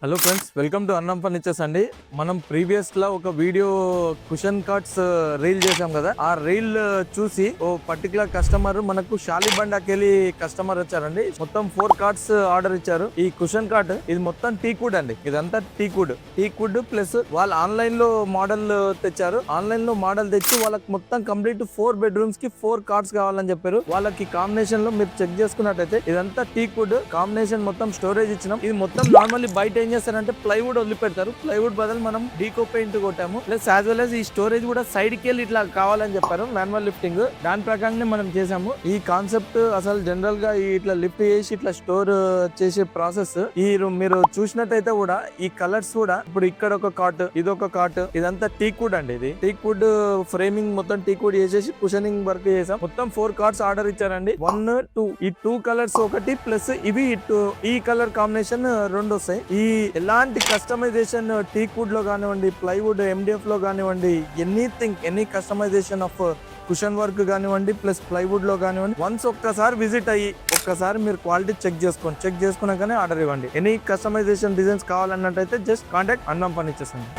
Hello friends, welcome to అన్నం furnitures అండి. మనం ప్రీవియస్ లా ఒక వీడియో కుషన్ కార్డ్స్ రీల్ చేసాం కదా. ఆ రీల్ చూసి ఓ పర్టికులర్ కస్టమర్ మనకు షాలిబండాకెళ్ళి కస్టమర్ వచ్చారండి. మొత్తం 4 కార్డ్స్ ఆర్డర్ ఇచ్చారు. ఈ కుషన్ కార్డ్ ఇది మొత్తం టీక్వుడ్ అండి. ఇదంతా టీక్వుడ్ ప్లస్ వాళ్ళు ఆన్లైన్ లో మోడల్ తెచ్చారు. ఆన్లైన్ లో మోడల్ తెచ్చి వాళ్ళకి మొత్తం కంప్లీట్ 4 బెడ్రూమ్స్ కి 4 కార్డ్స్ కావాలని చెప్పారు. వాళ్ళకి కాంబినేషన్ లో మీరు చెక్ చేసుకున్నట్టయితే ఇదంతా టీక్వుడ్ కాంబినేషన్, మొత్తం స్టోరేజ్ ఇచ్చినాం. ఇది మొత్తం నార్మల్లీ బయట చేస్తారంటే ప్లైవుడ్ వదిలిపెడతారు. ప్లైవుడ్ బదులు మనం డీకో పెయింట్ కొట్టాము. ప్లస్ యాజ్ వెల్ as ఈ స్టోరేజ్ కూడా సైడ్ కి వెళ్ళి ఇట్లా కావాలని చెప్పారు. మాన్యువల్ లిఫ్టింగ్ దాని ప్రకారంగా మనం చేసాము. ఈ కాన్సెప్ట్ అసలు జనరల్ గా ఇట్లా లిఫ్ట్ చేసి ఇట్లా స్టోర్ చేసే ప్రాసెస్ ఈ మీరు చూసినట్టయితే కూడా ఈ కలర్స్ కూడా ఇప్పుడు ఇక్కడ ఒక కాట్, ఇదొక కాట్, ఇదంతా టీక్వుడ్ అండి. ఇది టీక్వుడ్ ఫ్రేమింగ్ మొత్తం టీక్వుడ్ చేసేసి కుషనింగ్ వర్క్ చేసాం. మొత్తం 4 కార్డ్స్ ఆర్డర్ ఇచ్చారండి. 1, 2 ఈ 2 కలర్స్ ఒకటి ప్లస్ ఇవి ఈ కలర్ కాంబినేషన్ 2 వస్తాయి. ఈ ఎలాంటి కస్టమైజేషన్ టీక్వుడ్ లో కానివ్వండి, ప్లైవుడ్ MDF లో కానివ్వండి, any customisation of cushion work కానివ్వండి ప్లస్ ప్లైవుడ్ లో కానివ్వండి, వన్స్ ఒక్కసారి విజిట్ అయ్యి ఒక్కసారి మీరు క్వాలిటీ చెక్ చేసుకున్నాకనే ఆర్డర్ ఇవ్వండి. ఎనీ కస్టమైజేషన్ డిజైన్స్ కావాలన్నట్టయితే జస్ట్ కాంటాక్ట్ అన్నం ఫర్నిచర్స్ అండి.